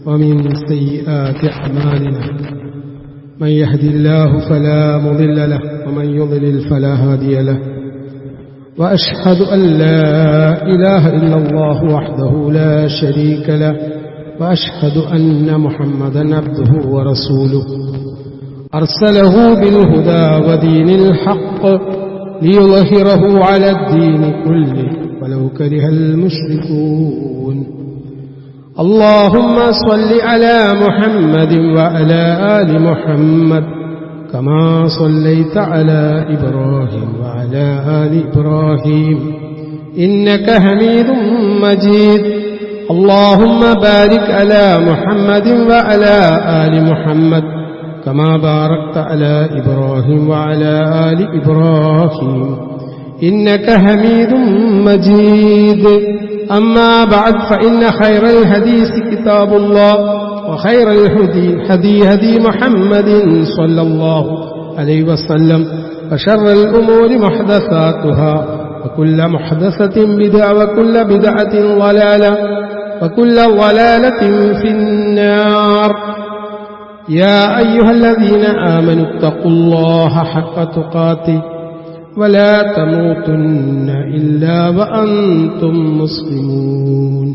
ومن سيئات أعمالنا من يهد الله فلا مضل له ومن يضلل فلا هادي له وأشهد أن لا إله إلا الله وحده لا شريك له وأشهد أن محمدا عبده ورسوله أرسله بالهدى ودين الحق ليظهره على الدين كله ولو كره المشركون اللهم صل على محمد وعلى آل محمد كما صليت على إبراهيم وعلى آل إبراهيم إنك حميد مجيد اللهم بارك على محمد وعلى آل محمد كما باركت على إبراهيم وعلى آل إبراهيم إنك حميد مجيد أما بعد فإن خير الحديث كتاب الله وخير الهدي هدي محمد صلى الله عليه وسلم وشر الأمور محدثاتها وكل محدثة بدعة وكل بدعة ضلالة وكل ضلالة في النار يا أيها الذين آمنوا اتقوا الله حق تقاته ولا تموتن إلا وأنتم مسلمون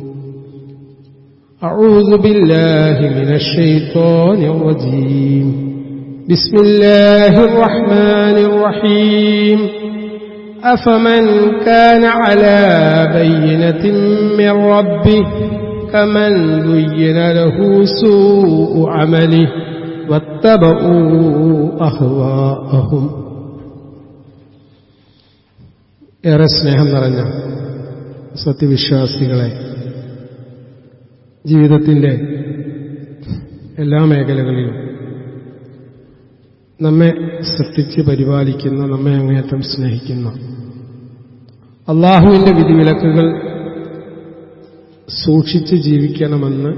أعوذ بالله من الشيطان الرجيم بسم الله الرحمن الرحيم أفمن كان على بينة من ربه كمن زين له سوء عمله واتبعوا أهواءهم ഏറെ സ്നേഹം നിറഞ്ഞ സത്യവിശ്വാസികളെ, ജീവിതത്തിൻ്റെ എല്ലാ മേഖലകളിലും നമ്മെ സൃഷ്ടിച്ച് പരിപാലിക്കുന്ന, നമ്മെ അങ്ങേയറ്റം സ്നേഹിക്കുന്ന അള്ളാഹുവിന്റെ വിധിവിലക്കുകൾ സൂക്ഷിച്ച് ജീവിക്കണമെന്ന്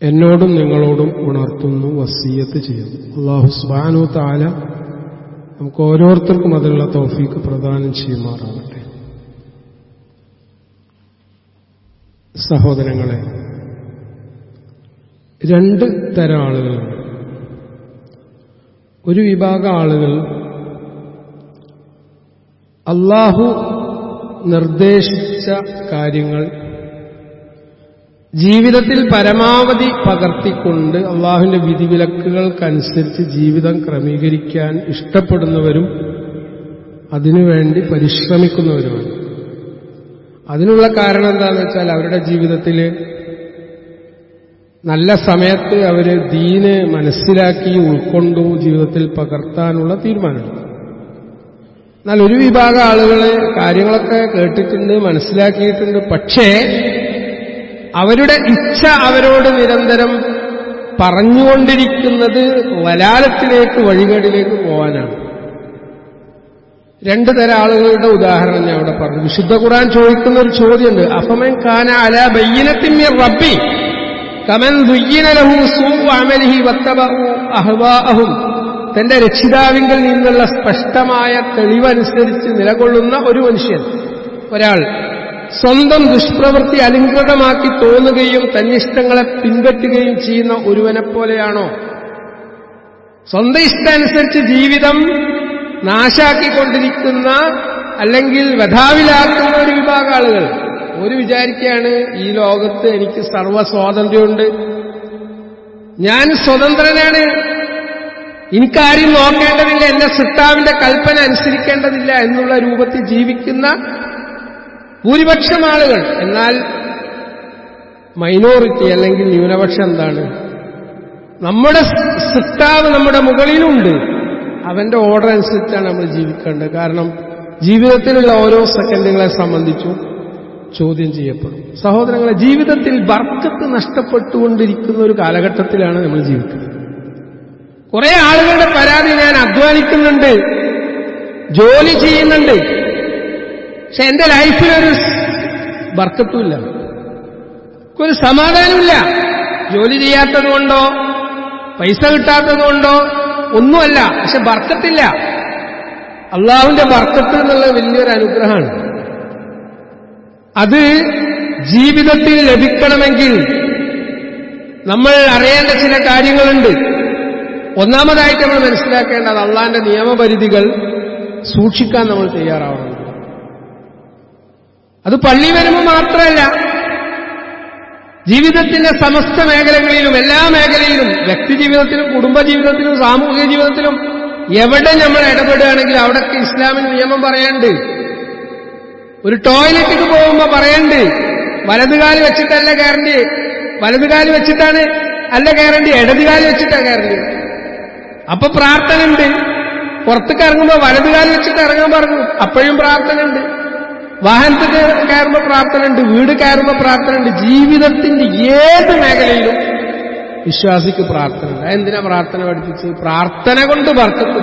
എന്നോടും നിങ്ങളോടും ഉണർത്തുന്നു, വസിയ്യത്ത് ചെയ്യുന്നു. അല്ലാഹു സുബ്ഹാനഹു വ തആല നമുക്ക് ഓരോരുത്തർക്കും അതിനുള്ള തൗഫീഖ് പ്രദാനം ചെയ്യുമാറാവട്ടെ. സഹോദരങ്ങളെ, രണ്ട് തരം ആളുകളുണ്ട്. ഒരു വിഭാഗം ആളുകൾ അല്ലാഹു നിർദ്ദേശിച്ച കാര്യങ്ങൾ ജീവിതത്തിൽ പരമാവധി പകർത്തിക്കൊണ്ട് അള്ളാഹുവിന്റെ വിധിവിലക്കുകൾക്കനുസരിച്ച് ജീവിതം ക്രമീകരിക്കാൻ ഇഷ്ടപ്പെടുന്നവരും അതിനുവേണ്ടി പരിശ്രമിക്കുന്നവരുമാണ്. അതിനുള്ള കാരണം എന്താണെന്ന് വെച്ചാൽ അവരുടെ ജീവിതത്തിൽ നല്ല സമയത്ത് അവർ ദീന് മനസ്സിലാക്കി ഉൾക്കൊണ്ടു ജീവിതത്തിൽ പകർത്താനുള്ള തീരുമാനമാണ്. എന്നാൽ ഒരു വിഭാഗം ആളുകൾ കാര്യങ്ങളൊക്കെ കേട്ടിട്ടുണ്ട്, മനസ്സിലാക്കിയിട്ടുണ്ട്, പക്ഷേ അവരുടെ ഇച്ഛ അവരോട് നിരന്തരം പറഞ്ഞുകൊണ്ടിരിക്കുന്നത് വലാലത്തിലേക്ക്, വഴികേടിലേക്ക് പോകാനാണ്. രണ്ടു തരം ആളുകളുടെ ഉദാഹരണം ഞാൻ അവിടെ പറഞ്ഞു. വിശുദ്ധ ഖുർആൻ ചോദിക്കുന്ന ഒരു ചോദ്യമുണ്ട്. അഫമൻ കാന അലാ ബയ്യിനത്തിൻ മിർ റബ്ബി കമൻ ദുയ്യിന ലഹു സൂഉ അമലിഹി വത്തബഉ അഹ്വാഅഹും. തന്റെ രക്ഷിതാവിങ്കിൽ നിന്നുള്ള സ്പഷ്ടമായ തെളിവനുസരിച്ച് നിലകൊള്ളുന്ന ഒരു മനുഷ്യൻ, ഒരാൾ സ്വന്തം ദുഷ്പ്രവൃത്തി അലങ്കൃതമാക്കി തോന്നുകയും തന്നിഷ്ടങ്ങളെ പിൻപറ്റുകയും ചെയ്യുന്ന ഒരുവനെ പോലെയാണോ? സ്വന്തം ഇഷ്ടാനുസരിച്ച് ജീവിതം നാശാക്കിക്കൊണ്ടിരിക്കുന്ന, അല്ലെങ്കിൽ വധാവിലാക്കുന്ന ഒരു വിഭാഗം ആളുകൾ. ഒരു വിചാരിക്കുകയാണ്, ഈ ലോകത്ത് എനിക്ക് സർവ്വ സ്വാതന്ത്ര്യമുണ്ട്, ഞാൻ സ്വതന്ത്രനാണ്, എനിക്കാരും നോക്കേണ്ടതില്ല, എന്റെ സൃഷ്ടാവിന്റെ കൽപ്പന അനുസരിക്കേണ്ടതില്ല എന്നുള്ള രൂപത്തിൽ ജീവിക്കുന്ന ഭൂരിപക്ഷം ആളുകൾ. എന്നാൽ മൈനോറിറ്റി അല്ലെങ്കിൽ ന്യൂനപക്ഷം എന്താണ്? നമ്മുടെ സൃഷ്ടാവ് നമ്മുടെ മുകളിലുണ്ട്, അവന്റെ ഓർഡർ അനുസരിച്ചാണ് നമ്മൾ ജീവിക്കേണ്ടത്. കാരണം ജീവിതത്തിലുള്ള ഓരോ സെക്കൻഡുകളെ സംബന്ധിച്ചും ചോദ്യം ചെയ്യപ്പെടും. സഹോദരങ്ങളെ, ജീവിതത്തിൽ ബർക്കത്ത് നഷ്ടപ്പെട്ടുകൊണ്ടിരിക്കുന്ന ഒരു കാലഘട്ടത്തിലാണ് നമ്മൾ ജീവിക്കുന്നത്. കുറെ ആളുകളുടെ പരാതി, ഞാൻ അധ്വാനിക്കുന്നുണ്ട്, ജോലി ചെയ്യുന്നുണ്ട്, പക്ഷെ എന്റെ ലൈഫിലൊരു ബർക്കത്തുമില്ല, ഒരു സമാധാനമില്ല. ജോലി ചെയ്യാത്തതുകൊണ്ടോ പൈസ കിട്ടാത്തതുകൊണ്ടോ ഒന്നുമല്ല, പക്ഷെ ബർക്കത്തില്ല. അള്ളാഹുവിന്റെ ബർക്കത്ത് എന്നുള്ള വലിയൊരു അനുഗ്രഹമാണ്. അത് ജീവിതത്തിൽ ലഭിക്കണമെങ്കിൽ നമ്മൾ അറിയേണ്ട ചില കാര്യങ്ങളുണ്ട്. ഒന്നാമതായിട്ട് നമ്മൾ മനസ്സിലാക്കേണ്ടത് അള്ളാന്റെ നിയമപരിധികൾ സൂക്ഷിക്കാൻ നമ്മൾ തയ്യാറാവണം. അത് പള്ളി വരുമ്പോൾ മാത്രമല്ല, ജീവിതത്തിന്റെ സമസ്ത മേഖലകളിലും, എല്ലാ മേഖലയിലും, വ്യക്തിജീവിതത്തിലും കുടുംബജീവിതത്തിലും സാമൂഹിക ജീവിതത്തിലും എവിടെ നമ്മൾ ഇടപെടുകയാണെങ്കിൽ അവിടൊക്കെ ഇസ്ലാമിന് നിയമം പറയണ്ട്. ഒരു ടോയ്ലറ്റിക്ക് പോകുമ്പോ പറയണ്ട്, വലതുകാല് വെച്ചിട്ടല്ല കയറേണ്ടി, വലതുകാല് വെച്ചിട്ടാണ് അല്ല കയറേണ്ടി, ഇടതുകാല് വെച്ചിട്ടാണ് കയറേണ്ടി. അപ്പൊ പ്രാർത്ഥന ഉണ്ട്. പുറത്തേക്ക് ഇറങ്ങുമ്പോ വലതുകാല് വെച്ചിട്ട് ഇറങ്ങാൻ പറഞ്ഞു, അപ്പോഴും പ്രാർത്ഥന ഉണ്ട്. വാഹനത്തിൽ കയറുമ്പോ പ്രാർത്ഥന ഉണ്ട്, വീട് കയറുമ്പോ പ്രാർത്ഥന ഉണ്ട്. ജീവിതത്തിന്റെ ഏത് മേഖലയിലും വിശ്വാസിക്ക് പ്രാർത്ഥന ഉണ്ട്. എന്തിനാ പ്രാർത്ഥന പഠിപ്പിച്ച്? പ്രാർത്ഥന കൊണ്ട് ബർക്കത്ത്,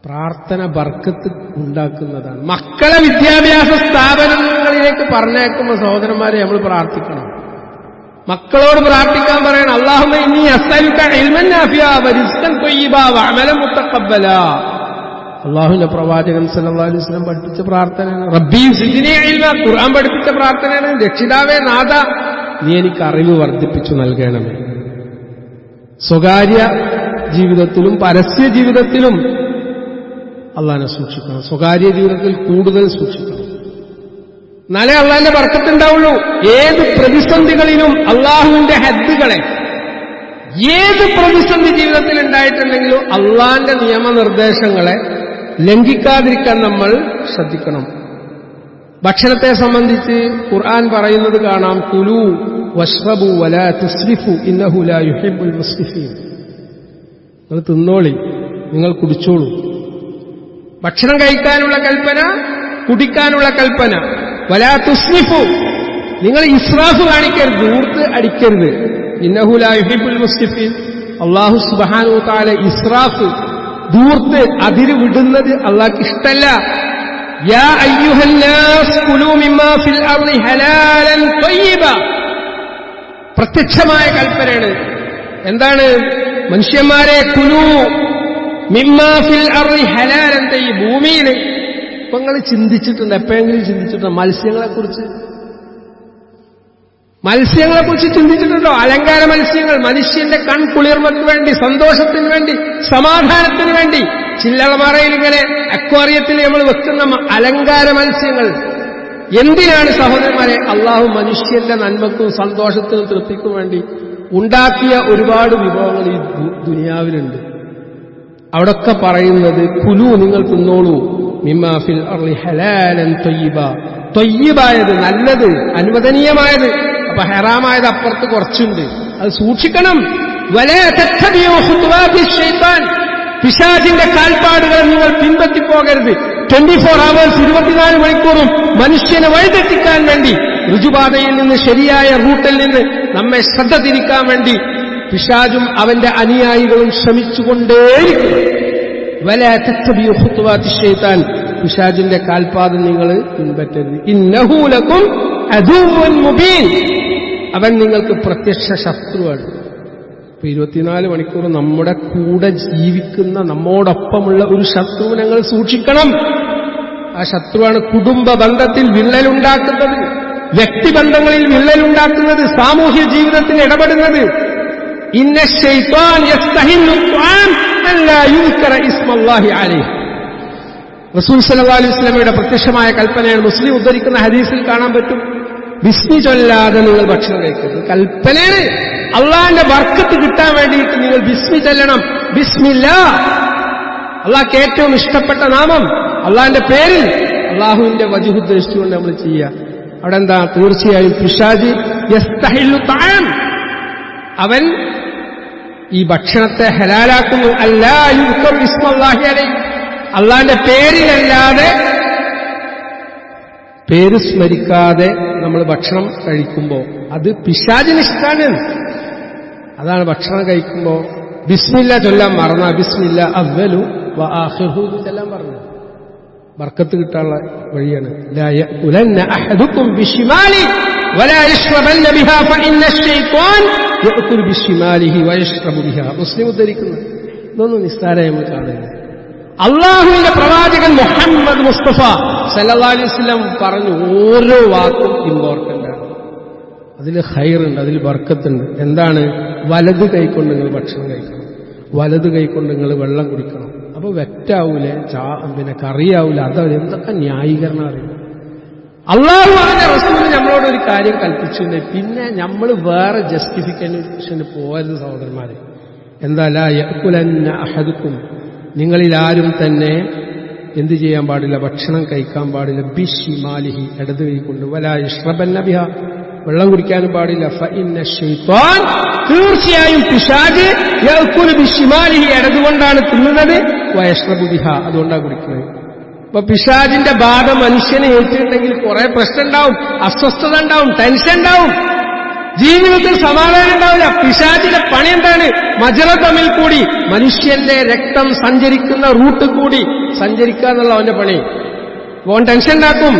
പ്രാർത്ഥന ബർക്കത്ത് ഉണ്ടാക്കുന്നതാണ്. മക്കളെ വിദ്യാഭ്യാസ സ്ഥാപനങ്ങളിലേക്ക് പറഞ്ഞേക്കുമ്പോൾ സഹോദരന്മാരെ നമ്മൾ പ്രാർത്ഥിക്കണം. മക്കളോട് പ്രാർത്ഥിക്കാൻ പറയണം, അല്ലാഹുമ്മ ഇന്നി അസ്അലുക ഇൽമൻ നാഫിഅ വറിസ്കൻ ത്വയ്യിബ വഅമലൻ മുതഖബ്ബല. അല്ലാഹുവിന്റെ പ്രവാചകൻ സല്ലല്ലാഹു അലൈഹി വസല്ലം പഠിപ്പിച്ച പ്രാർത്ഥനയാണ്. റബ്ബി സിദ്നി ഇൽമ, ഖുർആൻ പഠിപ്പിച്ച പ്രാർത്ഥനയാണ്. രക്ഷിതാവേ നാഥ, നീ എനിക്ക് അറിവ് വർദ്ധിപ്പിച്ചു നൽകണമേ. സ്വകാര്യ ജീവിതത്തിലും പരസ്യ ജീവിതത്തിലും അള്ളാഹിനെ സൂക്ഷിക്കണം. സ്വകാര്യ ജീവിതത്തിൽ കൂടുതൽ സൂക്ഷിക്കണം. എന്നാലേ അള്ളാഹിന്റെ ബർക്കത്തുണ്ടാവുള്ളൂ. ഏത് പ്രതിസന്ധികളിലും അള്ളാഹുവിന്റെ ഹദ്ദുകളെ, ഏത് പ്രതിസന്ധി ജീവിതത്തിൽ ഉണ്ടായിട്ടുണ്ടെങ്കിലും അള്ളാഹിന്റെ നിയമനിർദ്ദേശങ്ങളെ ലംഘിക്കാതിരിക്കാൻ നമ്മൾ ശ്രദ്ധിക്കണം. ഭക്ഷണത്തെ സംബന്ധിച്ച് ഖുർആൻ പറയുന്നത് കാണാം, കുലൂ വഷ്റബു വലാ തുസ്രിഫു ഇന്നഹു ലാ യുഹിബ്ബുൽ മുസ്രിഫീൻ. നിങ്ങൾ തിന്നോളി, നിങ്ങൾ കുടിച്ചോളൂ. ഭക്ഷണം കഴിക്കാനുള്ള കൽപ്പന, കുടിക്കാനുള്ള കൽപ്പന. വലാ തുസ്രിഫു, നിങ്ങൾ ഇസ്രാഫ് കാണിക്കരുത്, ധൂർത്ത് അടിക്കരുത്. ഇന്നഹു ലാ യുഹിബ്ബുൽ മുസ്രിഫീൻ. അല്ലാഹു സുബ്ഹാനഹു വ തആല ഇസ്രാഫ്, ധൂർത്ത്, അതിര് വിടുന്നത് അല്ലാഹുക്ക് ഇഷ്ടമല്ല. യാ അയ്യുഹന്നാസ് കുലൂ മിമ്മാ ഫിൽ അർളി ഹലാലൻ ത്വയ്യിബ, പ്രത്യക്ഷമായ കൽപ്പനയാണ്. എന്താണ്? മനുഷ്യന്മാരെ, കുലൂ മിമ്മാ ഫിൽ അർളി ഹലാലൻ ത്വയ്യിബ. ഭൂമിയിൽ ഇപ്പൊ നിങ്ങൾ ചിന്തിച്ചിട്ടുണ്ട്, എപ്പോഴെങ്കിലും ചിന്തിച്ചിട്ടുണ്ടോ മത്സ്യങ്ങളെക്കുറിച്ച്? മത്സ്യങ്ങളെക്കുറിച്ച് ചിന്തിച്ചിട്ടുണ്ടോ? അലങ്കാര മത്സ്യങ്ങൾ, മനുഷ്യന്റെ കൺകുളിർമയ്ക്ക് വേണ്ടി, സന്തോഷത്തിന് വേണ്ടി, സമാധാനത്തിന് വേണ്ടി ചില്ലറമറയിൽ ഇങ്ങനെ അക്വാറിയത്തിൽ നമ്മൾ വെക്കുന്ന അലങ്കാര മത്സ്യങ്ങൾ. എന്തിനാണ് സഹോദരന്മാരെ? അള്ളാഹു മനുഷ്യന്റെ നന്മക്കും സന്തോഷത്തിനും തൃപ്തിക്കും വേണ്ടി ഉണ്ടാക്കിയ ഒരുപാട് വിഭവങ്ങൾ ഈ ദുനിയാവിലുണ്ട്. അവിടൊക്കെ പറയുന്നത് കുലു, നിങ്ങൾ തിന്നോളൂ, മിമ്മാ ഫിൽ അർളി ഹലാലൻ ത്വയ്യിബ, ത്വയ്യിബായത്, നല്ലത്, അനുവദനീയമായത്. അപ്പൊ ഹറാമായത് അപ്പുറത്ത് കുറച്ചുണ്ട്, അത് സൂക്ഷിക്കണം. വലാ തത്തബിഉ ഖുതുവാതിശ് ശൈത്താൻ, പിശാചിന്റെ കാൽപ്പാടുകൾ നിങ്ങൾ പിൻപറ്റിപ്പോകരുത്. 24 hours 24 മണിക്കൂറും മനുഷ്യനെ വഴിതെറ്റിക്കാൻ വേണ്ടി, ഋജുപാതയിൽ നിന്ന് ശരിയായ റൂട്ടിൽ നിന്ന് നമ്മെ ശ്രദ്ധ തിരിക്കാൻ വേണ്ടി പിശാചും അവന്റെ അനുയായികളും ശ്രമിച്ചുകൊണ്ടേയിരിക്കും. വലാ തത്തബിഉ ഖുതുവാതിശ് ശൈത്താൻ, പിശാചിന്റെ കാൽപ്പാദം നിങ്ങൾ പിൻപറ്റരുത്. ഇന്നഹു ലക്കും അദുവ്വുൻ മുബീൻ, അവൻ നിങ്ങൾക്ക് പ്രത്യക്ഷ ശത്രുവാണ്. ഇപ്പൊ 24 മണിക്കൂർ നമ്മുടെ കൂടെ ജീവിക്കുന്ന, നമ്മോടൊപ്പമുള്ള ഒരു ശത്രുവിനെ ഞങ്ങൾ സൂക്ഷിക്കണം. ആ ശത്രുവാണ് കുടുംബ ബന്ധത്തിൽ വിള്ളലുണ്ടാക്കുന്നത്, വ്യക്തിബന്ധങ്ങളിൽ വിള്ളലുണ്ടാക്കുന്നത്, സാമൂഹ്യ ജീവിതത്തിൽ ഇടപെടുന്നത്. ഇന്ന ശൈത്വാൻ യസ്തഹില്ലു ത്വാം അല്ലാ യുദ്കറ ഇസ്മല്ലാഹി അലൈഹി. റസൂൽ സല്ലല്ലാഹു അലൈഹി വസല്ലമയുടെ പ്രത്യക്ഷമായ കൽപ്പനയാണ്. മുസ്ലിം ഉദ്ധരിക്കുന്ന ഹദീസിൽ കാണാൻ പറ്റും, ബിസ്മി ചൊല്ലാതെ നിങ്ങൾ ഭക്ഷണം കഴിക്കരുത്. കൽപ്പനയാണ്. അള്ളാഹിന്റെ ബർക്കത്ത് കിട്ടാൻ വേണ്ടിയിട്ട് നിങ്ങൾ ബിസ്മി ചൊല്ലണം. ബിസ്മില്ലാ, അള്ളാഹ്ക്ക് ഏറ്റവും ഇഷ്ടപ്പെട്ട നാമം, അള്ളാഹിന്റെ പേരിൽ അള്ളാഹുവിന്റെ വജ്ഹ് ഉദ്ദേശിച്ചുകൊണ്ട് നമ്മൾ ചെയ്യുക. അവിടെ എന്താ? തീർച്ചയായും പിശാച് യസ്തഹില്ലു തആം, അവൻ ഈ ഭക്ഷണത്തെ ഹലാലാക്കുന്നു. അല്ലാ യുദ്കറു ഇസ്മല്ലാഹി അലൈഹി, അള്ളാഹിന്റെ പേരിലല്ലാതെ, പേര് സ്മരിക്കാതെ നമ്മൾ ഭക്ഷണം കഴിക്കുമ്പോൾ അത് പിശാചിന് ഇഷ്ടാണ്. അതാണ് ഭക്ഷണം കഴിക്കുമ്പോൾ ബിസ്മില്ല ചൊല്ലാൻ മറന്ന, ബിസ്മില്ല അവ്വലു വ ആഖിറുഹു ചൊല്ലാൻ പറഞ്ഞത് ബർക്കത്ത് കിട്ടാനുള്ള വഴിയാണ്. ലാ യഅകുലന്ന അഹദുക്കും ബിശിമാലി വലാ യശ്റബന്ന ബിഹാ ഫഇന്ന അശ്ശൈത്വാൻ യഅകുലു ബിശിമാലിഹി വയശ്റബു ബിഹാ. മുസ്ലിം ഉദ്ധരിക്കുന്നത്. ഇതൊന്നും നിസ്സാരമായി നമ്മൾ കാണുന്നില്ല. അള്ളാഹുവിന്റെ പ്രവാചകൻ മുഹമ്മദ് മുസ്തഫ സല്ലല്ലാഹു അലൈഹി വസല്ലം പറഞ്ഞു ഓരോ വാക്കും ഇമ്പോർട്ടന്റ് ആണ്. അതിൽ ഖൈറുണ്ട്, അതിൽ ബർക്കത്തുണ്ട്. എന്താണ്? വലത് കൈകൊണ്ട് നിങ്ങൾ ഭക്ഷണം കഴിക്കണം, വലത് കൈകൊണ്ട് നിങ്ങൾ വെള്ളം കുടിക്കണം. അപ്പൊ വെറ്റാവൂലേ, പിന്നെ കറിയാവൂല, അത് എന്തൊക്കെ ന്യായീകരണം അറിയും. അള്ളാഹു അവന്റെ റസൂൽ നമ്മളോട് ഒരു കാര്യം കൽപ്പിച്ചിട്ടുണ്ട്, പിന്നെ നമ്മൾ വേറെ ജസ്റ്റിഫിക്കേഷന് പോകരുത് സഹോദരന്മാരെ. എന്താ? ലാ യഅ്കുലന്ന അഹദുക്കും, നിങ്ങളിൽ ആരും തന്നെ എന്ത് ചെയ്യാൻ പാടില്ല? ഭക്ഷണം കഴിക്കാൻ പാടില്ല. ബിശ്ശിമാലിഹി, ഇടത് കൈകൊണ്ട്. വലാ യശ്റബന്ന ബിഹാ, വെള്ളം കുടിക്കാനും പാടില്ല. ഫഇന്ന ശൈത്വാൻ, തീർച്ചയായും പിശാച് യഅ്കുലു ബിശ്ശിമാലിഹി, ഇടതുകൊണ്ടാണ് തിന്നുന്നത്. വയശ്റബു ബിഹാ, അതുകൊണ്ടാണ് കുടിക്കുന്നത്. അപ്പൊ പിശാചിന്റെ ബാധ മനുഷ്യനെ ഏറ്റിട്ടുണ്ടെങ്കിൽ കുറെ പ്രശ്നം ഉണ്ടാവും, അസ്വസ്ഥത ഉണ്ടാവും, ടെൻഷൻ ഉണ്ടാവും, ജീവിതത്തിൽ സമാധാനം ഉണ്ടാവില്ല. പിശാചിന്റെ പണി എന്താണ്? മജ്റതമിൽ കൂടി, മനുഷ്യന്റെ രക്തം സഞ്ചരിക്കുന്ന റൂട്ട് കൂടി സഞ്ചരിക്കുക എന്നുള്ള അവന്റെ പണി. ഓൻ ടെൻഷൻ ഉണ്ടാക്കും.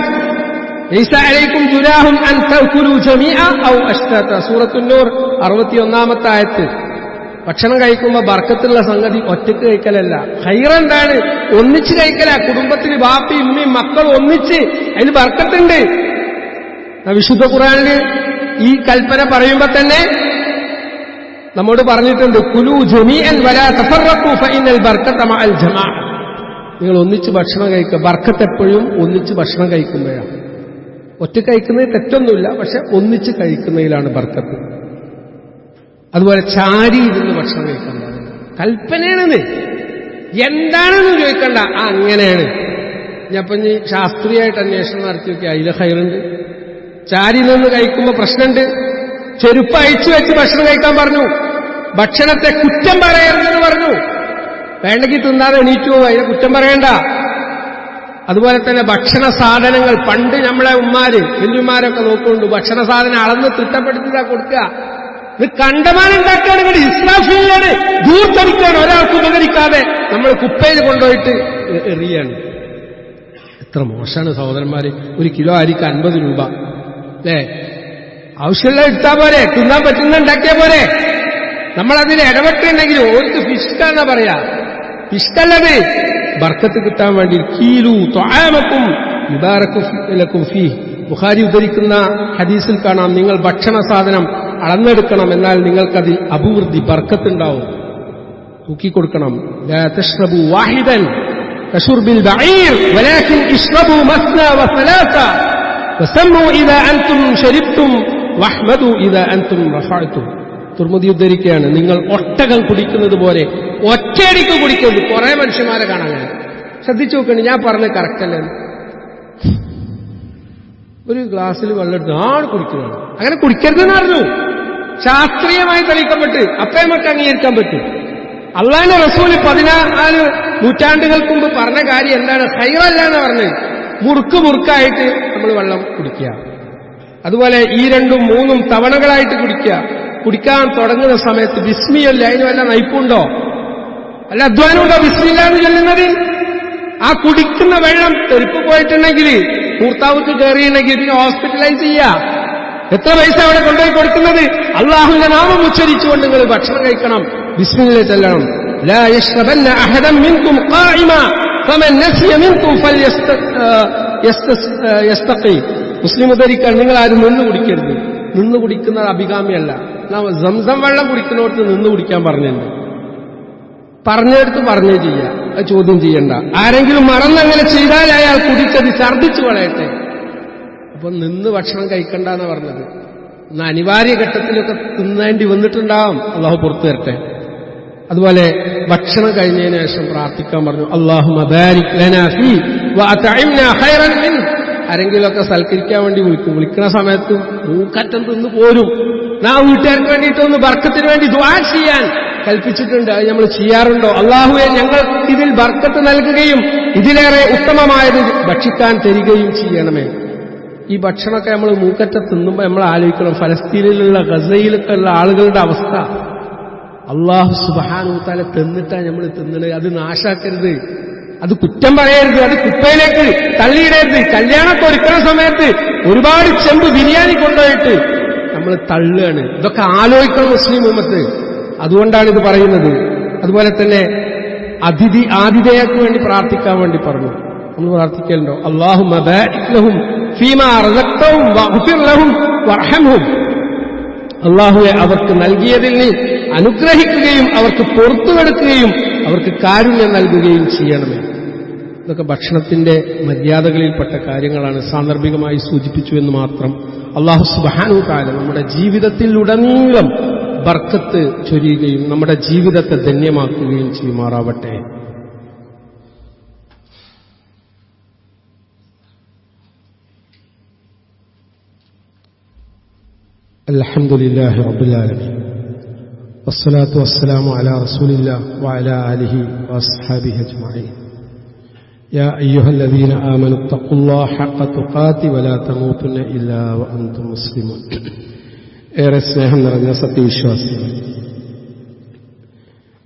ലൈസ അലൈക്കും ജുനാഹുൻ അൻ തഅകുലു ജമീഅ ഔ അശ്തത, സൂറത്തുൻ നൂർ 61-ാമത്തെ ആയത്ത്. ഭക്ഷണം കഴിക്കുമ്പോൾ ബർക്കത്തുള്ള സംഗതി ഒറ്റയ്ക്ക് കഴിക്കലല്ല. ഖൈറെന്താണ്? ഒന്നിച്ച് കഴിക്കല. കുടുംബത്തിൽ ബാപ്പി ഉമ്മയും മക്കളും ഒന്നിച്ച്, അതിന് ബർക്കത്തുണ്ട്. വിശുദ്ധ ഖുർആനിൽ ഈ കൽപ്പന പറയുമ്പോൾ തന്നെ നമ്മോട് പറഞ്ഞിട്ടുണ്ട്, കുലു ജമീഅൻ വലാ തഫറഖു ഫഇന്നൽ ബർക്കത മഅൽ ജമാഅ, നിങ്ങൾ ഒന്നിച്ച് ഭക്ഷണം കഴിക്കുക. ബർക്കത്ത് എപ്പോഴും ഒന്നിച്ച് ഭക്ഷണം കഴിക്കുമ്പോഴാണ്. ഒറ്റ കഴിക്കുന്നതിൽ തെറ്റൊന്നുമില്ല, പക്ഷെ ഒന്നിച്ച് കഴിക്കുന്നതിലാണ് ബർക്കത്ത്. അതുപോലെ ചാരി ഇരുന്ന് ഭക്ഷണം കഴിക്കാൻ പാടില്ല, കൽപ്പനയാണെന്ന്. എന്താണെന്ന് ചോദിക്കണ്ട, അങ്ങനെയാണ്. ഞാനിപ്പം ശാസ്ത്രീയമായിട്ട് അന്വേഷണം നടത്തി നോക്കി, അതിലെ ഖൈറുണ്ട്. ചാരി നിന്ന് കഴിക്കുമ്പോൾ പ്രശ്നമുണ്ട്. ചെരുപ്പ് അഴിച്ചു വെച്ച് ഭക്ഷണം കഴിക്കാൻ പറഞ്ഞു. ഭക്ഷണത്തെ കുറ്റം പറയരുതെന്ന് പറഞ്ഞു. വേണ്ടെങ്കിൽ തിന്നാതെ എണീറ്റു പോകും, അതിനെ കുറ്റം പറയണ്ട. അതുപോലെ തന്നെ ഭക്ഷണ സാധനങ്ങൾ, പണ്ട് നമ്മളെ ഉമ്മാര് വല്യമാരൊക്കെ നോക്കുന്നുണ്ട്, ഭക്ഷണ സാധനം അളന്ന് തിട്ടപ്പെടുത്തിതാ കൊടുക്കുക. ഇത് കണ്ടമാനുണ്ടാക്കുകയാണ്, നിങ്ങൾ ഇസ്രാഫിലാണ്, ദൂർത്തടിക്കുകയാണ്. ഒരാൾക്ക് ഉപകരിക്കാതെ നമ്മൾ കുപ്പയിൽ കൊണ്ടുപോയിട്ട് എറിയാണ്. എത്ര മോശമാണ് സഹോദരന്മാര്. ഒരു കിലോ അരിക്ക് 50 രൂപ അല്ലേ? ആവശ്യമുള്ള എടുത്താൽ പോരെ, തിന്നാൻ പറ്റുന്ന ഉണ്ടാക്കിയാൽ പോരെ. നമ്മളതിൽ ഇടപെട്ടുണ്ടെങ്കിൽ ഓർക്ക് ഫിഷ്കാന്നാ പറയാ. ഫിഷ്കല്ലത് ബർക്കത്ത് കിട്ടാൻ വേണ്ടി. കീലു ത്വആമക്കും യുബാറകു ഫീഹ്, ബുഖാരി ഉദ്ധരിക്കുന്ന ഹദീസിൽ കാണാം, നിങ്ങൾ ഭക്ഷണ സാധനം അളന്നെടുക്കണം, എന്നാൽ നിങ്ങൾക്കതിൽ അഭിവൃദ്ധി, ബർക്കത്തുണ്ടാവും. തൂക്കിക്കൊടുക്കണം. ലാ തശ്റബു വാഹിദൻ കശുർബിൽ ബഈർ വലാകിൻ ഇശ്റബു മസ്ന വസലാസ വസമ്മു ഇദാ അൻതും ശരിബ്തും വഹ്മദു ഇദാ അൻതും റഫഅതും. തുർമുദി ഉദ്ധരിക്കുകയാണ്, നിങ്ങൾ ഒട്ടകം കുടിക്കുന്നത് പോലെ ഒറ്റയടിക്ക് കുടിക്കരുത്. കുറെ മനുഷ്യന്മാരെ കാണാൻ. ശ്രദ്ധിച്ചു നോക്കണ്ട, ഞാൻ പറഞ്ഞത് കറക്റ്റല്ലേ? ഒരു ഗ്ലാസ്സിൽ വെള്ളം എടുത്ത് ആണ് കുടിക്കുന്നത്. അങ്ങനെ കുടിക്കരുതെന്ന് പറഞ്ഞു, ശാസ്ത്രീയമായി തെളിയിക്കപ്പെട്ട്. അപ്പം നമുക്ക് അംഗീകരിക്കാൻ പറ്റും. അള്ളാഹുവിന്റെ റസൂൽ 14 നൂറ്റാണ്ടുകൾക്ക് മുമ്പ് പറഞ്ഞ കാര്യം എന്താണ്? ഖൈറല്ല എന്ന് പറഞ്ഞ് മുറുക്കായിട്ട് നമ്മൾ വെള്ളം കുടിക്കുക. അതുപോലെ ഈ 2ഉം 3ഉം തവണകളായിട്ട് കുടിക്കുക. കുടിക്കാൻ തുടങ്ങുന്ന സമയത്ത് ബിസ്മിയല്ല, അതിന് വല്ല നയിപ്പുണ്ടോ, വല്ല അധ്വാനമുണ്ടോ ബിസ്മില്ല എന്ന് ചൊല്ലുന്നത്? ആ കുടിക്കുന്ന വെള്ളം തെരുപ്പ് പോയിട്ടുണ്ടെങ്കിൽ, മൂർത്താവൂർക്ക് കയറിയിട്ടുണ്ടെങ്കിൽ ഇതിനെ ഹോസ്പിറ്റലൈസ് ചെയ്യുക. എത്ര പൈസ അവിടെ കൊണ്ടുപോയി കൊടുക്കുന്നത്? അള്ളാഹുവിന്റെ നാമം ഉച്ചരിച്ചുകൊണ്ട് നിങ്ങൾ ഭക്ഷണം കഴിക്കണം, ബിസ്മില്ല ചൊല്ലണം. ലാ യശ്റബന്ന അഹദൻ മിൻകും ഖായിമ ഫമൻ നസിയ മിൻകും ഫൽയസ്തഖി. മുസ്ലിം ഉദ്ധരിക്കാൻ, നിങ്ങൾ ആരും നിന്ന് കുടിക്കരുത്. നിന്ന് കുടിക്കുന്നത് അഭികാമ്യമല്ല. സംസം വെള്ളം കുടിക്കുന്നിടത്ത് നിന്ന് കുടിക്കാൻ പറഞ്ഞിട്ടുണ്ട്. പറഞ്ഞെടുത്ത് പറഞ്ഞേ ചെയ്യുക, അത് ചോദ്യം ചെയ്യണ്ട. ആരെങ്കിലും മറന്നങ്ങനെ ചെയ്താൽ അയാൾ കുടിച്ചത് ഛർദ്ദിച്ചു കളയട്ടെ. അപ്പൊ നിന്ന് ഭക്ഷണം കഴിക്കണ്ടെന്നാ പറഞ്ഞത്. ഇന്ന് അനിവാര്യ ഘട്ടത്തിലൊക്കെ തിന്നേണ്ടി വന്നിട്ടുണ്ടാവും, അള്ളാഹു പുറത്തു തരട്ടെ. അതുപോലെ ഭക്ഷണം കഴിഞ്ഞതിന് ശേഷം പ്രാർത്ഥിക്കാൻ പറഞ്ഞു, അല്ലാഹുമ്മ ബാരിക് ലനാ ഫീ വഅത്ഇംനാ ഖൈറൻ മിൻ. ആരെങ്കിലുമൊക്കെ സൽക്കരിക്കാൻ വേണ്ടി വിളിക്കുന്ന സമയത്ത് മൂക്കറ്റം തിന്ന് പോരും. നാം വീട്ടുകാർക്ക് വേണ്ടിയിട്ടൊന്ന് ബർക്കത്തിന് വേണ്ടി ദുആ ചെയ്യാൻ കൽപ്പിച്ചിട്ടുണ്ട്. അത് നമ്മൾ ചെയ്യാറുണ്ടോ? അള്ളാഹുവെ, ഞങ്ങൾ ഇതിൽ ബർക്കത്ത് നൽകുകയും ഇതിലേറെ ഉത്തമമായത് ഭക്ഷിക്കാൻ തരികയും ചെയ്യണമേ. ഈ ഭക്ഷണമൊക്കെ നമ്മൾ മൂക്കറ്റ തിന്നുമ്പോൾ നമ്മൾ ആലോചിക്കണം, ഫലസ്തീനിലുള്ള ഗസയിലൊക്കെ ഉള്ള ആളുകളുടെ അവസ്ഥ. അള്ളാഹു സുബ്ഹാനഹു വ തആല തിന്നിട്ടാണ് നമ്മൾ തിന്നണത്. അത് നാശാക്കരുത്, അത് കുറ്റം പറയരുത്, അത് കുപ്പയിലേക്ക് തള്ളിയിടരുത്. കല്യാണമൊക്കെ ഒരുക്കുന്ന സമയത്ത് ഒരുപാട് ചെമ്പ് ബിരിയാണി കൊണ്ടുപോയിട്ട് നമ്മൾ തള്ളുകയാണ്. ഇതൊക്കെ ആലോചിക്കണം മുസ്ലിം ഉമ്മത്ത്. അതുകൊണ്ടാണ് ഇത് പറയുന്നത്. അതുപോലെ തന്നെ ആതിഥേയക്ക് വേണ്ടി പ്രാർത്ഥിക്കാൻ വേണ്ടി പറഞ്ഞു. നമ്മൾ പ്രാർത്ഥിക്കലുണ്ടോ? അല്ലാഹുമ്മ ബാരിക് ലഹും ഫീമാ റസഖ്തഹും വഗ്ഫിർ ലഹും വർഹംഹും. അല്ലാഹുവേ, അവർക്ക് നൽകിയതിൽ നീ അനുഗ്രഹിക്കുകയും അവർക്ക് പുറത്തുകൊടുക്കുകയും അവർക്ക് കാരുണ്യം നൽകുകയും ചെയ്യണമേ. ഇതൊക്കെ ഭക്ഷണത്തിന്റെ മര്യാദകളിൽപ്പെട്ട കാര്യങ്ങളാണ്. സാന്ദർഭികമായി സൂചിപ്പിച്ചു എന്ന് മാത്രം. അല്ലാഹു സുബ്ഹാനഹു തആല നമ്മുടെ ജീവിതത്തിലുടനീളം ബർക്കത്ത് ചൊരിയുകയും നമ്മുടെ ജീവിതത്തെ ധന്യമാക്കുകയും ചെയ്യുമാറാവട്ടെ. അൽഹംദുലില്ലാഹി റബ്ബിൽ ആലമീൻ വസ്സലാത്തു വസ്സലാമു അലാ റസൂലില്ലാഹി വഅലാ ആലിഹി വഅസ്ഹാബിഹി അജ്മഈൻ. യാ അയ്യുഹല്ലദീന ആമനു തഖുല്ലാഹ ഹഖ തുഖാതി വലാ തമൂതുന്ന ഇല്ലാ വഅൻതും മുസ്ലിമൂൻ. ഏറെ സ്നേഹം നിറഞ്ഞ സത്യവിശ്വാസികൾ,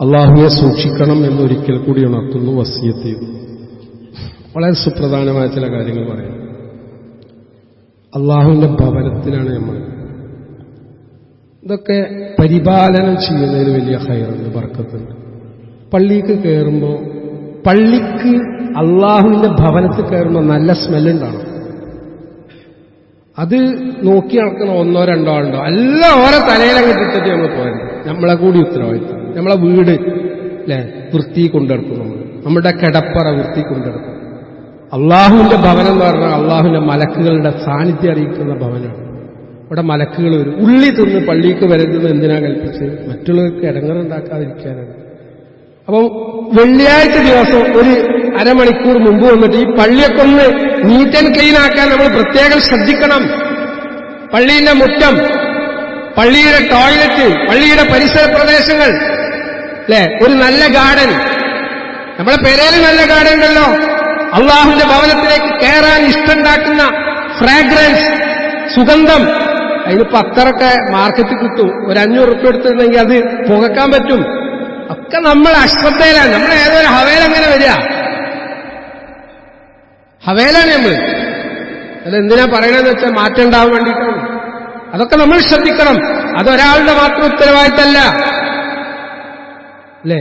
അള്ളാഹുവെ സൂക്ഷിക്കണം എന്നൊരിക്കൽ കൂടി ഉണർത്തുന്നു, വസിയത്ത് ചെയ്യുന്നു. വളരെ സുപ്രധാനമായ ചില കാര്യങ്ങൾ പറയാം. അള്ളാഹുവിന്റെ ഭവനത്തിലാണ് നമ്മൾ. ഇതൊക്കെ പരിപാലനം ചെയ്യുന്നതിന് വലിയ ഖൈറുണ്ട്, ബർക്കത്തുണ്ട്. പള്ളിക്ക് കയറുമ്പോൾ, പള്ളിക്ക് അള്ളാഹുവിന്റെ ഭവനത്തിൽ കയറുമ്പോൾ നല്ല സ്മെല്ലുണ്ടാണ്. അത് നോക്കി നടക്കുന്ന ഒന്നോ രണ്ടോ ആളുണ്ടോ, എല്ലാം ഓരോ തലയിലങ്ങ് ഇട്ടിട്ട് നമ്മൾ പോയത്. നമ്മളെ കൂടി ഉത്തരവാദിത്തം. നമ്മളെ വീട് അല്ലെ വൃത്തി കൊണ്ടെടുക്കും. നമ്മുടെ കിടപ്പറ വൃത്തി കൊണ്ടെടുക്കും. അള്ളാഹുവിന്റെ ഭവനം എന്ന് പറഞ്ഞാൽ അള്ളാഹുവിന്റെ മലക്കുകളുടെ സാന്നിധ്യം അറിയിക്കുന്ന ഭവനമാണ്. ഇവിടെ മലക്കുകൾ വരും. ഉള്ളി തിന്ന് പള്ളിക്ക് വരുന്നത് എന്തിനാ കൽപ്പിച്ച്? മറ്റുള്ളവർക്ക് ഇടങ്ങറുണ്ടാക്കാതിരിക്കാനാണ്. അപ്പം വെള്ളിയാഴ്ച ദിവസം ഒരു അരമണിക്കൂർ മുമ്പ് വന്നിട്ട് ഈ പള്ളിയൊക്കെ ഒന്ന് നീറ്റ് ആൻഡ് ക്ലീൻ ആക്കാൻ നമ്മൾ പ്രത്യേകം ശ്രദ്ധിക്കണം. പള്ളിയുടെ മുറ്റം, പള്ളിയുടെ ടോയ്ലറ്റ്, പള്ളിയുടെ പരിസര പ്രദേശങ്ങൾ, അല്ലെ, ഒരു നല്ല ഗാർഡൻ. നമ്മളെ പെരേല് നല്ല ഗാർഡൻ ഉണ്ടല്ലോ. അള്ളാഹുവിന്റെ ഭവനത്തിലേക്ക് കയറാൻ ഇഷ്ടമുണ്ടാക്കുന്ന ഫ്രാഗ്രൻസ്, സുഗന്ധം. അതിനിപ്പോ അത്തറൊക്കെ മാർക്കറ്റിൽ കിട്ടും. ഒരു 500 റുപ്യ എടുത്തിട്ടുണ്ടെങ്കിൽ അത് പുകക്കാൻ പറ്റും. ഒക്കെ നമ്മൾ അശ്രദ്ധയിലാണ്. നമ്മൾ ഏതൊരു ഹവേലങ്ങനെ വരിക, ഹവേലാണ് നമ്മൾ. അതെന്തിനാ പറയണെന്ന് വെച്ചാൽ മാറ്റം ഉണ്ടാവാൻ വേണ്ടിയിട്ടാണ്. അതൊക്കെ നമ്മൾ ശ്രദ്ധിക്കണം. അതൊരാളുടെ മാത്രം ഉത്തരവാദിത്തമല്ല, അല്ലേ?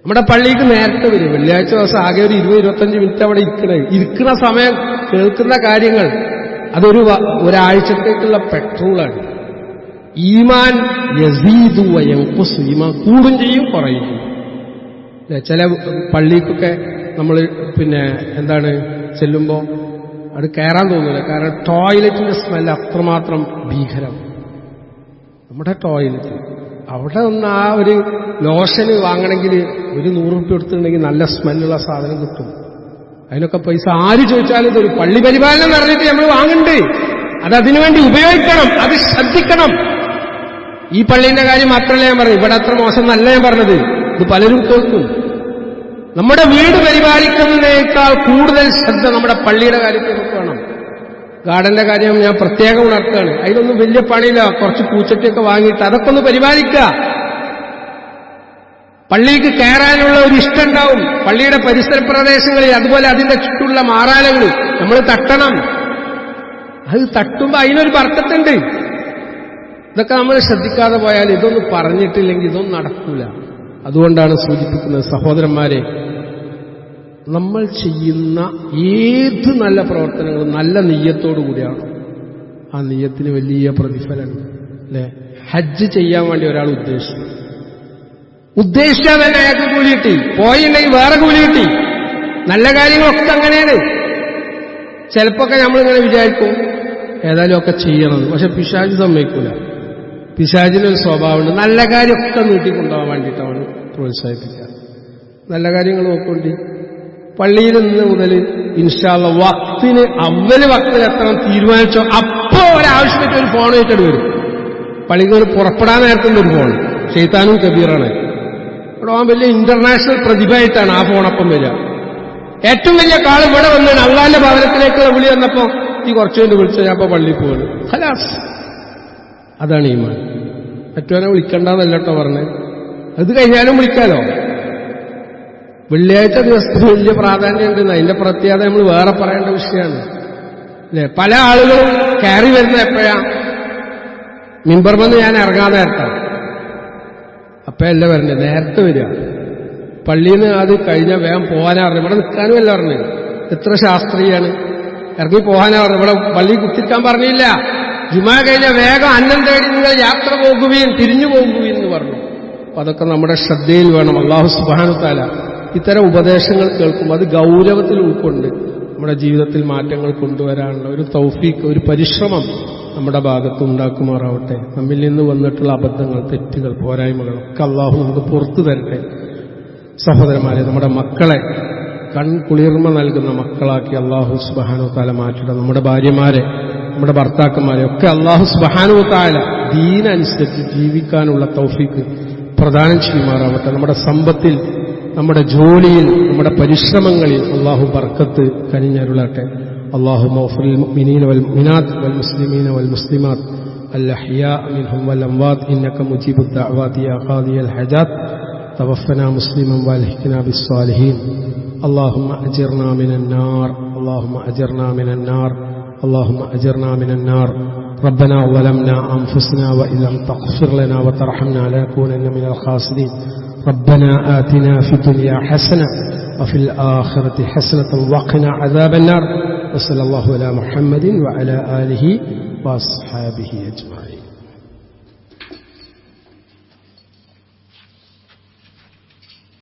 നമ്മുടെ പള്ളിക്ക് നേരത്തെ വരും. വെള്ളിയാഴ്ച ദിവസം ആകെ ഒരു 20-25 മിനിറ്റ് അവിടെ ഇരിക്കുന്ന സമയം കേൾക്കുന്ന കാര്യങ്ങൾ ഒരാഴ്ചത്തേക്കുള്ള പെട്രോളാണ്. ഈമാൻ യസീദു വയൻഖുസ്, ഈമാൻ കൂടും ചെയ്യും കുറയും ചെയ്യും. ചില പള്ളിക്കൊക്കെ നമ്മൾ ചെല്ലുമ്പോൾ അവിടെ കയറാൻ തോന്നില്ല. കാരണം ടോയ്ലറ്റിന്റെ സ്മെല്ല് അത്രമാത്രം ഭീകരം. നമ്മുടെ ടോയ്ലറ്റ് അവിടെ ഒന്ന് ആ ഒരു ലോഷന് വാങ്ങണമെങ്കിൽ ഒരു 100 റുപ്യ എടുത്തിട്ടുണ്ടെങ്കിൽ നല്ല സ്മെല്ലുള്ള സാധനം കിട്ടും. അതിനൊക്കെ പൈസ ആര് ചോദിച്ചാലും ഇതൊരു പള്ളി പരിപാലനം പറഞ്ഞിട്ട് നമ്മൾ വാങ്ങണ്ടേ. അതിനുവേണ്ടി ഉപയോഗിക്കണം, അത് ശ്രദ്ധിക്കണം. ഈ പള്ളിന്റെ കാര്യം മാത്രമല്ല ഞാൻ പറഞ്ഞു. ഇവിടെ അത്ര മോശം എന്നല്ല ഞാൻ പറഞ്ഞത്. ഇത് പലരും കേൾക്കും. നമ്മുടെ വീട് പരിപാലിക്കുന്നതിനേക്കാൾ കൂടുതൽ ശ്രദ്ധ നമ്മുടെ പള്ളിയുടെ കാര്യത്തിൽ നമുക്ക് വേണം. ഗാർഡന്റെ കാര്യം ഞാൻ പ്രത്യേകം ഉണർത്തുകയാണ്. അതിനൊന്നും വലിയ പണിയില്ല. കുറച്ച് പൂച്ചട്ടിയൊക്കെ വാങ്ങിയിട്ട് അതൊക്കെ ഒന്ന് പരിപാലിക്കുക. പള്ളിക്ക് കയറാനുള്ള ഒരു ഇഷ്ടം ഉണ്ടാവും. പള്ളിയുടെ പരിസര പ്രദേശങ്ങളിൽ, അതുപോലെ അതിന്റെ ചുറ്റുള്ള മാറാലകൾ നമ്മൾ തട്ടണം. അത് തട്ടുമ്പോൾ അതിനൊരു ബർക്കത്തുണ്ട്. ഇതൊക്കെ നമ്മൾ ശ്രദ്ധിക്കാതെ പോയാൽ, ഇതൊന്നും പറഞ്ഞിട്ടില്ലെങ്കിൽ ഇതൊന്നും നടക്കൂല. അതുകൊണ്ടാണ് സൂചിപ്പിക്കുന്നത്, സഹോദരന്മാരെ, നമ്മൾ ചെയ്യുന്ന ഏത് നല്ല പ്രവർത്തനങ്ങളും നല്ല നിയ്യത്തോടു കൂടിയാണ്. ആ നിയ്യത്തിന് വലിയ പ്രതിഫലമുണ്ട്, അല്ലെ? ഹജ്ജ് ചെയ്യാൻ വേണ്ടി ഒരാൾ ഉദ്ദേശിച്ചാൽ തന്നെ അയാൾക്ക് കൂലി കിട്ടി, പോയിട്ടുണ്ടെങ്കിൽ വേറെ കൂലി കിട്ടി. നല്ല കാര്യങ്ങളൊക്കെ അങ്ങനെയാണ്. ചിലപ്പോഴൊക്കെ നമ്മളിങ്ങനെ വിചാരിക്കും ഏതായാലും ഒക്കെ ചെയ്യണം. പക്ഷെ പിശാച് സമ്മതിക്കൂല. പിശാചിനൊരു സ്വഭാവമുണ്ട്. നല്ല കാര്യമൊക്കെ നീട്ടിക്കൊണ്ടുപോകാൻ വേണ്ടിയിട്ടാണ് പ്രോത്സാഹിപ്പിക്കുക. നല്ല കാര്യങ്ങൾ നോക്കൊണ്ട് പള്ളിയിൽ നിന്ന് മുതൽ ഇൻഷാ അല്ലാഹ് വക്തിന് വക്തിൽ എത്തണം തീരുമാനിച്ചോ അപ്പോ ഒരാവശ്യമായിട്ട് ഒരു ഫോൺ വെച്ചിട്ട് വരും. പള്ളികൾ പുറപ്പെടാൻ നേരത്തുന്ന ഒരു ഫോൺ ശൈത്താനും കബീറാണ്. ഇവിടെ വലിയ ഇന്റർനാഷണൽ പ്രതിഭയായിട്ടാണ് ആ ഫോണൊപ്പം വരിക. ഏറ്റവും വലിയ കാലം ഇവിടെ വന്നാണ്. അള്ളാന്റെ ഭവനത്തിലേക്ക് വിളി വന്നപ്പോ ഈ കുറച്ചു വേണ്ടി വിളിച്ച ഞാൻ ഇപ്പൊ പള്ളിയിൽ പോവാണ്. ഖലാസ്, അതാണ് ഈമാൻ. മറ്റവനെ വിളിക്കണ്ടെന്നല്ല കേട്ടോ പറഞ്ഞത്. അത് കഴിഞ്ഞാലും വിളിക്കാലോ. വെള്ളിയാഴ്ച ദിവസത്തിന് വലിയ പ്രാധാന്യമുണ്ടെന്ന്, അതിന്റെ പ്രത്യേകത നമ്മൾ വേറെ പറയേണ്ട വിഷയമാണ്, അല്ലെ? പല ആളുകളും കയറി വരുന്നത് എപ്പോഴാ? മിമ്പർമെന്ന് ഞാൻ ഇറങ്ങാൻ നേരത്താണ്. അപ്പയല്ല വരണ്ടേ, നേരത്തെ വരിക. പള്ളിയിൽ നിന്ന് അത് കഴിഞ്ഞാൽ വേഗം പോകാനാ പറഞ്ഞു. ഇവിടെ നിൽക്കാനുമല്ല പറഞ്ഞു. എത്ര ശാസ്ത്രീയാണ്. ഇറങ്ങി പോകാനാ പറഞ്ഞു. ഇവിടെ പള്ളി കുത്തിരിക്കാൻ പറഞ്ഞില്ല. ജുമാ കഴിഞ്ഞ വേഗം അന്നം തേടി നിങ്ങൾ യാത്ര പോകുകയും തിരിഞ്ഞു പോകുകയും എന്ന് പറഞ്ഞു. അപ്പൊ അതൊക്കെ നമ്മുടെ ശ്രദ്ധയിൽ വേണം. അല്ലാഹു സുബ്ഹാനഹു വ തആല ഇത്തരം ഉപദേശങ്ങൾ കേൾക്കും അത് ഗൗരവത്തിൽ ഉൾക്കൊണ്ട് നമ്മുടെ ജീവിതത്തിൽ മാറ്റങ്ങൾ കൊണ്ടുവരാനുള്ള ഒരു തൗഫീഖ്, ഒരു പരിശ്രമം നമ്മുടെ ഭാഗത്ത് ഉണ്ടാക്കുമാറാവട്ടെ. നമ്മിൽ നിന്ന് വന്നിട്ടുള്ള അബദ്ധങ്ങൾ, തെറ്റുകൾ, പോരായ്മകൾ ഒക്കെ അല്ലാഹു നമുക്ക് പുറത്തു തരട്ടെ. സഹോദരന്മാരെ, നമ്മുടെ മക്കളെ കൺകുളിർമ നൽകുന്ന മക്കളാക്കി അല്ലാഹു സുബ്ഹാനഹു വ തആല മാറ്റട്ടെ. നമ്മുടെ ഭാര്യമാരെ, നമ്മുടെ ഭർത്താക്കന്മാരെ ഒക്കെ അല്ലാഹു സുബ്ഹാനഹു വ തആല ദീനനുസരിച്ച് ജീവിക്കാനുള്ള തൗഫീഖ് പ്രദാനം ചെയ്യുമാറാവട്ടെ. നമ്മുടെ സമ്പത്തിൽ, നമ്മുടെ ജോലിയിൽ, നമ്മുടെ പരിശ്രമങ്ങളിൽ അല്ലാഹു ബർക്കത്ത് കനിഞ്ഞരുളട്ടെ. اللهم اغفر للمؤمنين والمؤمنات والمسلمين والمسلمات الأحياء منهم والأموات إنك مجيب الدعوات يا قاضي الحاجات توفنا مسلما والحقنا بالصالحين اللهم أجرنا من النار اللهم أجرنا من النار اللهم أجرنا من النار ربنا ظلمنا أنفسنا وإن لم تغفر لنا وترحمنا لنكونن من الخاسرين ربنا آتنا في الدنيا حسنة وفي الآخرة حسنة وقنا عذاب النار وصلى الله على محمد وعلى آله وأصحابه أجمعين.